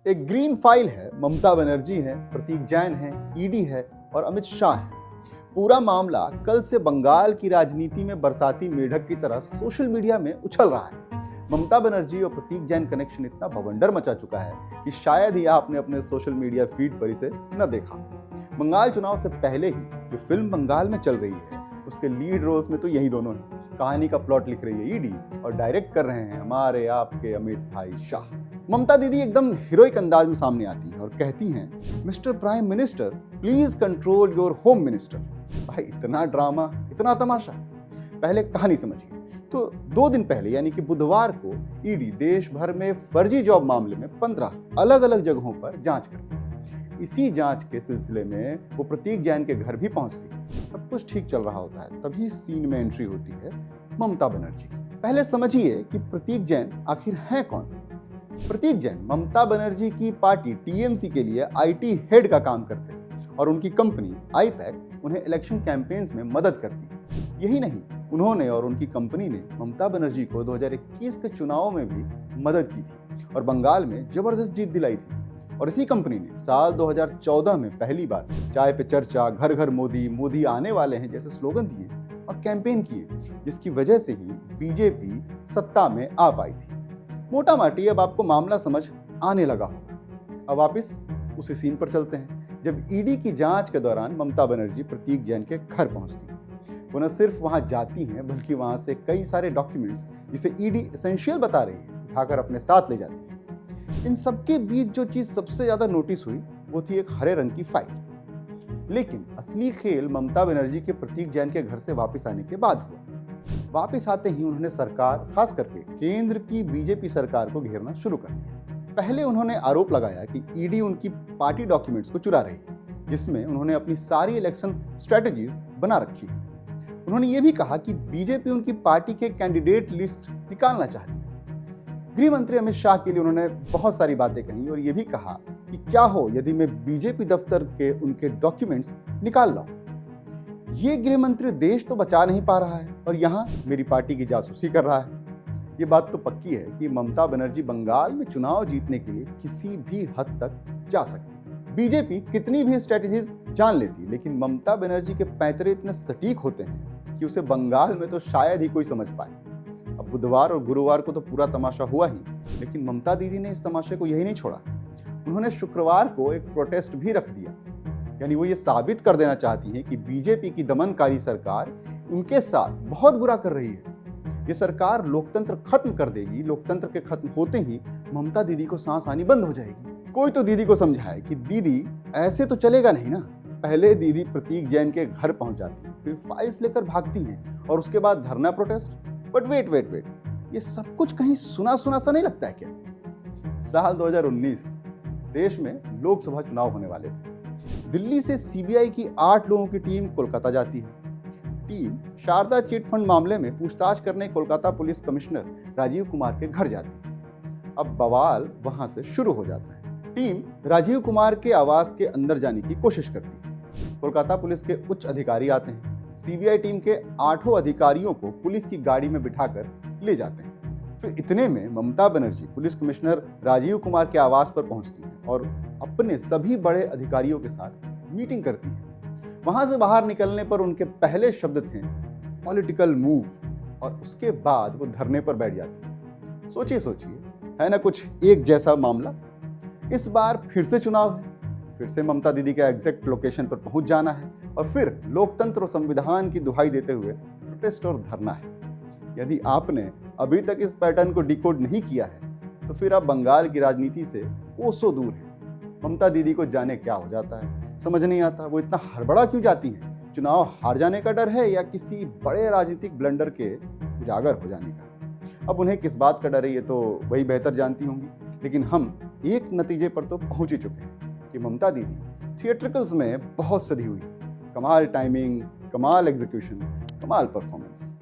एक green file है, ममता बनर्जी है, प्रतीक जैन है, ईडी है और अमित शाह है। पूरा मामला कल से बंगाल की राजनीति में बरसाती मेढक की तरह सोशल मीडिया में उछल रहा है। ममता बनर्जी और प्रतीक जैन कनेक्शन इतना बवंडर मचा चुका है कि शायद ही आपने अपने सोशल मीडिया फीड पर इसे न देखा। बंगाल चुनाव से पहले ही जो फिल्म बंगाल में चल रही है उसके लीड रोल्स में तो यही दोनों हैं। कहानी का प्लॉट लिख रही है ईडी और डायरेक्ट कर रहे हैं हमारे आपके अमित भाई शाह। ममता दीदी एकदम हीरोइक अंदाज में सामने आती हैं और कहती हैं, mister prime minister please control your home minister. भाई इतना ड्रामा, इतना तमाशा। पहले कहानी समझिए। तो 2 दिन पहले यानी कि बुधवार को ईडी देश भर में फर्जी जॉब मामले में 15 अलग अलग जगहों पर जांच करती है। इसी जांच के सिलसिले में वो प्रतीक जैन के घर भी पहुंचती है। सब कुछ ठीक चल रहा होता है, तभी सीन में एंट्री होती है ममता बनर्जी की। पहले समझिए कि प्रतीक जैन आखिर है कौन। प्रतीक जैन ममता बनर्जी की पार्टी टीएमसी के लिए आईटी हेड का काम करते हैं और उनकी कंपनी आईपैक उन्हें इलेक्शन कैंपेन्स में मदद करती है। यही नहीं, उन्होंने और उनकी कंपनी ने ममता बनर्जी को 2021 के चुनाव में भी मदद की थी और बंगाल में जबरदस्त जीत दिलाई थी। और इसी कंपनी ने साल 2014 में पहली बार चाय पे चर्चा, घर घर मोदी, मोदी आने वाले हैं जैसे स्लोगन दिए और कैंपेन किए, जिसकी वजह से ही बीजेपी सत्ता में आ पाई थी। मोटा माटी अब आपको मामला समझ आने लगा होगा। अब वापिस उसी सीन पर चलते हैं जब ईडी की जांच के दौरान ममता बनर्जी प्रतीक जैन के घर पहुंचती हैं। वो न सिर्फ वहां जाती हैं बल्कि वहां से कई सारे डॉक्यूमेंट्स जिसे ईडी एसेंशियल बता रही है उठाकर अपने साथ ले जाती है। इन सबके बीच जो चीज सबसे ज्यादा नोटिस हुई वो थी एक हरे रंग की फाइल। लेकिन असली खेल ममता बनर्जी के प्रतीक जैन के घर से वापस आने के बाद हुआ। वापस आते ही उन्होंने सरकार, खास करके केंद्र की बीजेपी सरकार को घेरना शुरू कर दिया। पहले उन्होंने आरोप लगाया कि ईडी उनकी पार्टी डॉक्यूमेंट्स को चुरा रही है, जिसमें उन्होंने अपनी सारी इलेक्शन स्ट्रेटजीज बना रखी है। उन्होंने ये भी कहा कि बीजेपी उनकी पार्टी के कैंडिडेट लिस्ट निकालना चाहती है। गृह मंत्री अमित शाह के लिए उन्होंने बहुत सारी बातें कही और ये भी कहा कि क्या हो यदि मैं बीजेपी दफ्तर के उनके डॉक्यूमेंट्स निकाल लाऊं। ये गृह मंत्री देश तो बचा नहीं पा रहा है और यहाँ मेरी पार्टी की जासूसी कर रहा है। ये बात तो पक्की है कि ममता बनर्जी बंगाल में चुनाव जीतने के लिए किसी भी हद तक जा सकती है। बीजेपी कितनी भी स्ट्रेटजीज जान लेती, लेकिन ममता बनर्जी के पैंतरे इतने सटीक होते हैं कि उसे बंगाल में तो शायद ही कोई समझ पाए। अब बुधवार और गुरुवार को तो पूरा तमाशा हुआ ही, लेकिन ममता दीदी ने इस तमाशे को यही नहीं छोड़ा। उन्होंने शुक्रवार को एक प्रोटेस्ट भी रख दिया। यानी वो ये साबित कर देना चाहती हैं कि बीजेपी की दमनकारी सरकार उनके साथ बहुत बुरा कर रही है। ये सरकार लोकतंत्र खत्म कर देगी। लोकतंत्र के खत्म होते ही ममता दीदी को सांस आनी बंद हो जाएगी। कोई तो दीदी को समझाए कि दीदी ऐसे तो चलेगा नहीं ना। पहले दीदी प्रतीक जैन के घर पहुंच जाती है, फिर फाइल्स लेकर भागती है और उसके बाद धरना प्रोटेस्ट। बट वेट, ये सब कुछ कहीं सुना सुना सा नहीं लगता है क्या? साल 2019 देश में लोकसभा चुनाव होने वाले थे। दिल्ली से सीबीआई की 8 लोगों की टीम कोलकाता जाती है। टीम शारदा चिट फंड मामले में पूछताछ करने कोलकाता पुलिस कमिश्नर राजीव कुमार के घर जाती है। अब बवाल वहां से शुरू हो जाता है। टीम राजीव कुमार के आवास के अंदर जाने की कोशिश करती है। कोलकाता पुलिस के उच्च अधिकारी आते हैं। सीबीआई टीम के 8 अधिकारियों को पुलिस की गाड़ी में बिठाकर ले जाते हैं। फिर इतने में ममता बनर्जी पुलिस कमिश्नर राजीव कुमार के आवास पर पहुंचती हैं और अपने सभी बड़े अधिकारियों के साथ मीटिंग करती हैं। वहां से बाहर निकलने पर उनके पहले शब्द थे पॉलिटिकल मूव, और उसके बाद वो धरने पर बैठ जाती है। सोचिए, है ना कुछ एक जैसा मामला। इस बार फिर से चुनाव है, फिर से ममता दीदी के एग्जैक्ट लोकेशन पर पहुंच जाना है और फिर लोकतंत्र और संविधान की दुहाई देते हुए प्रोटेस्ट और धरना है। यदि आपने अभी तक इस पैटर्न को डिकोड नहीं किया है तो फिर आप बंगाल की राजनीति से कोसों दूर हैं। ममता दीदी को जाने क्या हो जाता है, समझ नहीं आता। वो इतना हड़बड़ा क्यों जाती हैं? चुनाव हार जाने का डर है या किसी बड़े राजनीतिक ब्लंडर के उजागर हो जाने का? अब उन्हें किस बात का डर है ये तो वही बेहतर जानती होंगी, लेकिन हम एक नतीजे पर तो पहुंच ही चुके हैं कि ममता दीदी थिएट्रिकल्स में बहुत सधी हुई। कमाल टाइमिंग, कमाल एग्जीक्यूशन, कमाल परफॉर्मेंस।